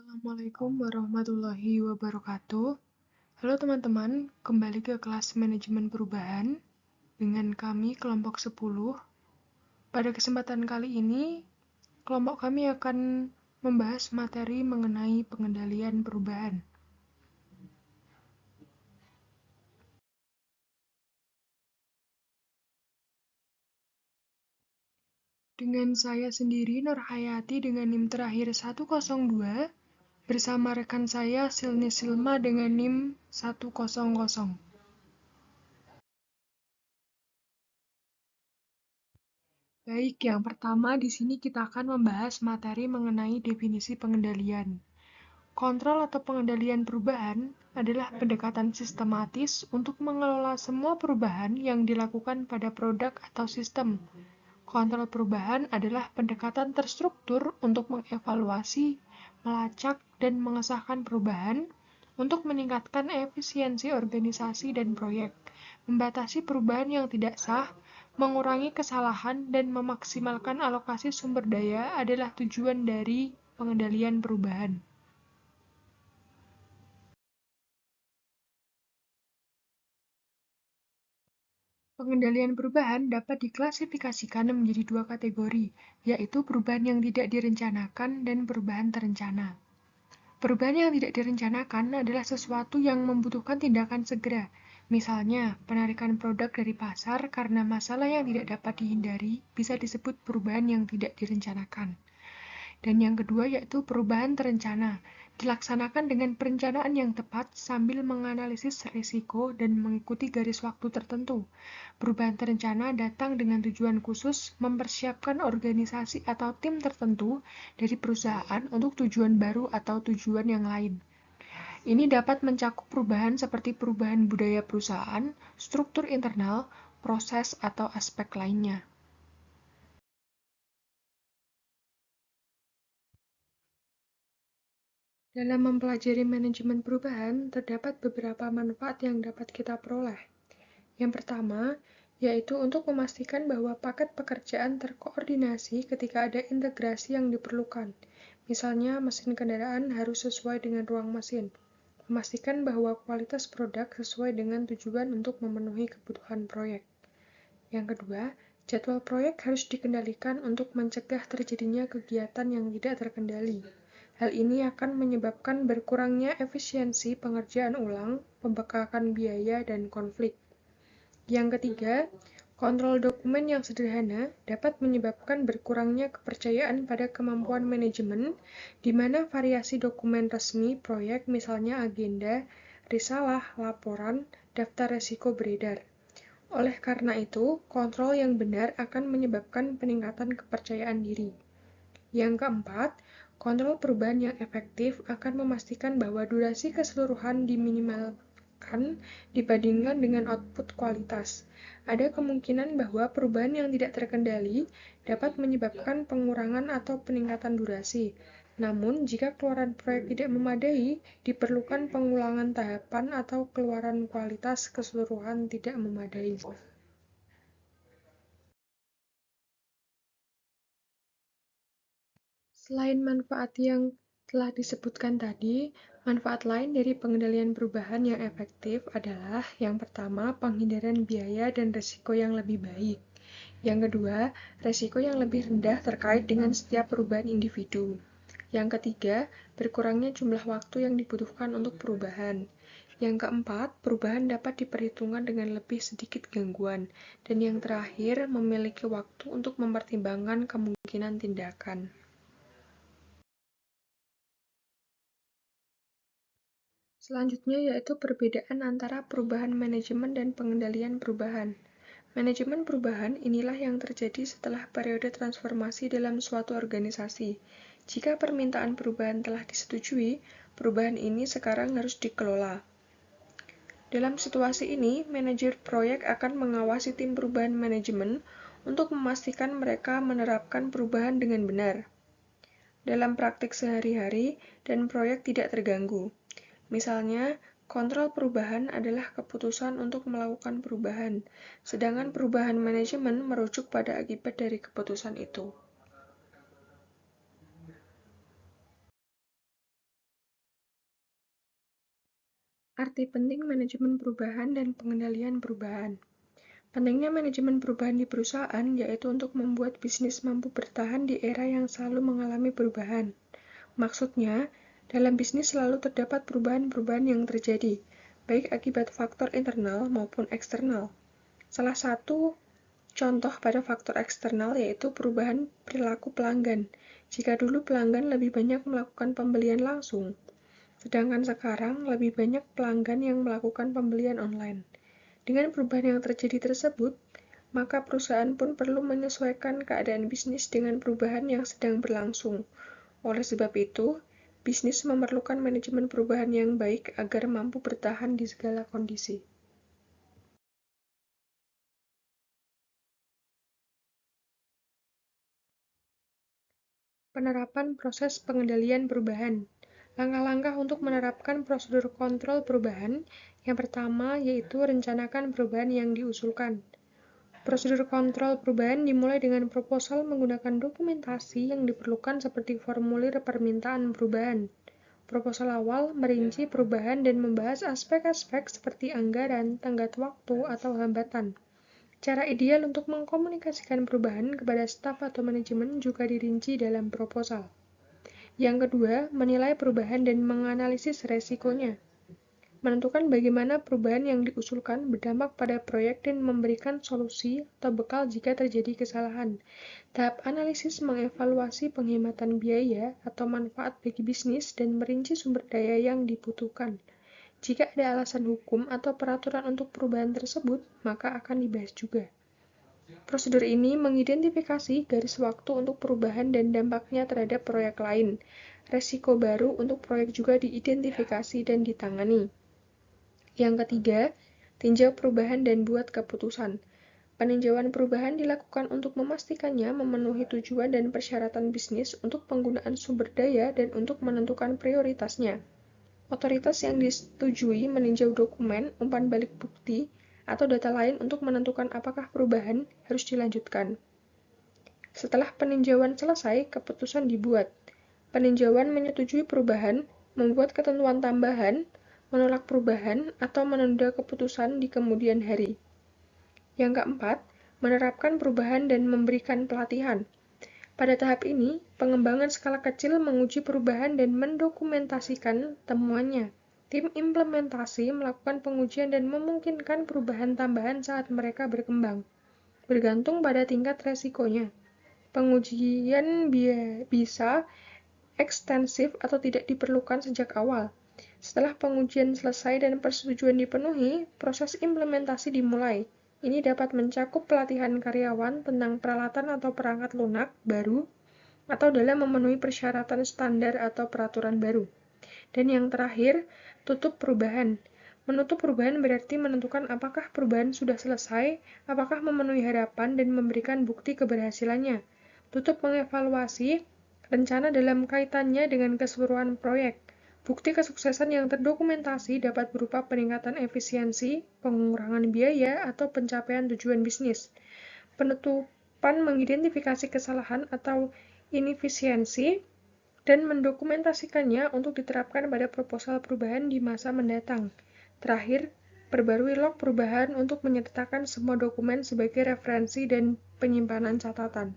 Assalamualaikum warahmatullahi wabarakatuh. Halo teman-teman, kembali ke kelas manajemen perubahan dengan kami kelompok 10. Pada kesempatan kali ini, kelompok kami akan membahas materi mengenai pengendalian perubahan. Dengan saya sendiri, Nurhayati dengan NIM terakhir 102, bersama rekan saya Silni Silma dengan NIM 100. Baik, yang pertama di sini kita akan membahas materi mengenai definisi pengendalian. Kontrol atau pengendalian perubahan adalah pendekatan sistematis untuk mengelola semua perubahan yang dilakukan pada produk atau sistem. Kontrol perubahan adalah pendekatan terstruktur untuk mengevaluasi, melacak, dan mengesahkan perubahan untuk meningkatkan efisiensi organisasi dan proyek, membatasi perubahan yang tidak sah, mengurangi kesalahan, dan memaksimalkan alokasi sumber daya adalah tujuan dari pengendalian perubahan. Pengendalian perubahan dapat diklasifikasikan menjadi dua kategori, yaitu perubahan yang tidak direncanakan dan perubahan terencana. Perubahan yang tidak direncanakan adalah sesuatu yang membutuhkan tindakan segera, misalnya penarikan produk dari pasar karena masalah yang tidak dapat dihindari bisa disebut perubahan yang tidak direncanakan. Dan yang kedua yaitu perubahan terencana, dilaksanakan dengan perencanaan yang tepat sambil menganalisis risiko dan mengikuti garis waktu tertentu. Perubahan terencana datang dengan tujuan khusus mempersiapkan organisasi atau tim tertentu dari perusahaan untuk tujuan baru atau tujuan yang lain. Ini dapat mencakup perubahan seperti perubahan budaya perusahaan, struktur internal, proses, atau aspek lainnya. Dalam mempelajari manajemen perubahan, terdapat beberapa manfaat yang dapat kita peroleh. Yang pertama, yaitu untuk memastikan bahwa paket pekerjaan terkoordinasi ketika ada integrasi yang diperlukan. Misalnya, mesin kendaraan harus sesuai dengan ruang mesin. Memastikan bahwa kualitas produk sesuai dengan tujuan untuk memenuhi kebutuhan proyek. Yang kedua, jadwal proyek harus dikendalikan untuk mencegah terjadinya kegiatan yang tidak terkendali. Hal ini akan menyebabkan berkurangnya efisiensi pengerjaan ulang, pembengkakan biaya, dan konflik. Yang ketiga, kontrol dokumen yang sederhana dapat menyebabkan berkurangnya kepercayaan pada kemampuan manajemen, di mana variasi dokumen resmi proyek misalnya agenda, risalah, laporan, daftar resiko beredar. Oleh karena itu, kontrol yang benar akan menyebabkan peningkatan kepercayaan diri. Yang keempat, kontrol perubahan yang efektif akan memastikan bahwa durasi keseluruhan diminimalkan dibandingkan dengan output kualitas. Ada kemungkinan bahwa perubahan yang tidak terkendali dapat menyebabkan pengurangan atau peningkatan durasi. Namun, jika keluaran proyek tidak memadai, diperlukan pengulangan tahapan atau keluaran kualitas keseluruhan tidak memadai. Selain manfaat yang telah disebutkan tadi, manfaat lain dari pengendalian perubahan yang efektif adalah yang pertama, penghindaran biaya dan risiko yang lebih baik. Yang kedua, risiko yang lebih rendah terkait dengan setiap perubahan individu. Yang ketiga, berkurangnya jumlah waktu yang dibutuhkan untuk perubahan. Yang keempat, perubahan dapat diperhitungkan dengan lebih sedikit gangguan. Dan yang terakhir, memiliki waktu untuk mempertimbangkan kemungkinan tindakan. Selanjutnya yaitu perbedaan antara perubahan manajemen dan pengendalian perubahan. Manajemen perubahan inilah yang terjadi setelah periode transformasi dalam suatu organisasi. Jika permintaan perubahan telah disetujui, perubahan ini sekarang harus dikelola. Dalam situasi ini, manajer proyek akan mengawasi tim perubahan manajemen untuk memastikan mereka menerapkan perubahan dengan benar dalam praktik sehari-hari dan proyek tidak terganggu. Misalnya, kontrol perubahan adalah keputusan untuk melakukan perubahan, sedangkan perubahan manajemen merujuk pada akibat dari keputusan itu. Arti penting manajemen perubahan dan pengendalian perubahan. Pentingnya manajemen perubahan di perusahaan yaitu untuk membuat bisnis mampu bertahan di era yang selalu mengalami perubahan. Maksudnya, dalam bisnis selalu terdapat perubahan-perubahan yang terjadi, baik akibat faktor internal maupun eksternal. Salah satu contoh pada faktor eksternal yaitu perubahan perilaku pelanggan. Jika dulu pelanggan lebih banyak melakukan pembelian langsung, sedangkan sekarang lebih banyak pelanggan yang melakukan pembelian online. Dengan perubahan yang terjadi tersebut, maka perusahaan pun perlu menyesuaikan keadaan bisnis dengan perubahan yang sedang berlangsung. Oleh sebab itu, bisnis memerlukan manajemen perubahan yang baik agar mampu bertahan di segala kondisi. Penerapan proses pengendalian perubahan. Langkah-langkah untuk menerapkan prosedur kontrol perubahan. Yang pertama yaitu rencanakan perubahan yang diusulkan. Prosedur kontrol perubahan dimulai dengan proposal menggunakan dokumentasi yang diperlukan seperti formulir permintaan perubahan. Proposal awal merinci perubahan dan membahas aspek-aspek seperti anggaran, tenggat waktu, atau hambatan. Cara ideal untuk mengkomunikasikan perubahan kepada staf atau manajemen juga dirinci dalam proposal. Yang kedua, menilai perubahan dan menganalisis resikonya. Menentukan bagaimana perubahan yang diusulkan berdampak pada proyek dan memberikan solusi atau bekal jika terjadi kesalahan. Tahap analisis mengevaluasi penghematan biaya atau manfaat bagi bisnis dan merinci sumber daya yang dibutuhkan. Jika ada alasan hukum atau peraturan untuk perubahan tersebut, maka akan dibahas juga. Prosedur ini mengidentifikasi garis waktu untuk perubahan dan dampaknya terhadap proyek lain. Resiko baru untuk proyek juga diidentifikasi dan ditangani. Yang ketiga, tinjau perubahan dan buat keputusan. Peninjauan perubahan dilakukan untuk memastikannya memenuhi tujuan dan persyaratan bisnis untuk penggunaan sumber daya dan untuk menentukan prioritasnya. Otoritas yang disetujui meninjau dokumen, umpan balik bukti, atau data lain untuk menentukan apakah perubahan harus dilanjutkan. Setelah peninjauan selesai, keputusan dibuat. Peninjauan menyetujui perubahan, membuat ketentuan tambahan, menolak perubahan, atau menunda keputusan di kemudian hari. Yang keempat, menerapkan perubahan dan memberikan pelatihan. Pada tahap ini, pengembangan skala kecil menguji perubahan dan mendokumentasikan temuannya. Tim implementasi melakukan pengujian dan memungkinkan perubahan tambahan saat mereka berkembang, bergantung pada tingkat resikonya. Pengujian bisa ekstensif atau tidak diperlukan sejak awal. Setelah pengujian selesai dan persetujuan dipenuhi, proses implementasi dimulai. Ini dapat mencakup pelatihan karyawan tentang peralatan atau perangkat lunak baru atau dalam memenuhi persyaratan standar atau peraturan baru. Dan yang terakhir, tutup perubahan. Menutup perubahan berarti menentukan apakah perubahan sudah selesai, apakah memenuhi harapan, dan memberikan bukti keberhasilannya. Tutup mengevaluasi rencana dalam kaitannya dengan keseluruhan proyek. Bukti kesuksesan yang terdokumentasi dapat berupa peningkatan efisiensi, pengurangan biaya, atau pencapaian tujuan bisnis. Penutupan mengidentifikasi kesalahan atau inefisiensi dan mendokumentasikannya untuk diterapkan pada proposal perubahan di masa mendatang. Terakhir, perbarui log perubahan untuk menyertakan semua dokumen sebagai referensi dan penyimpanan catatan.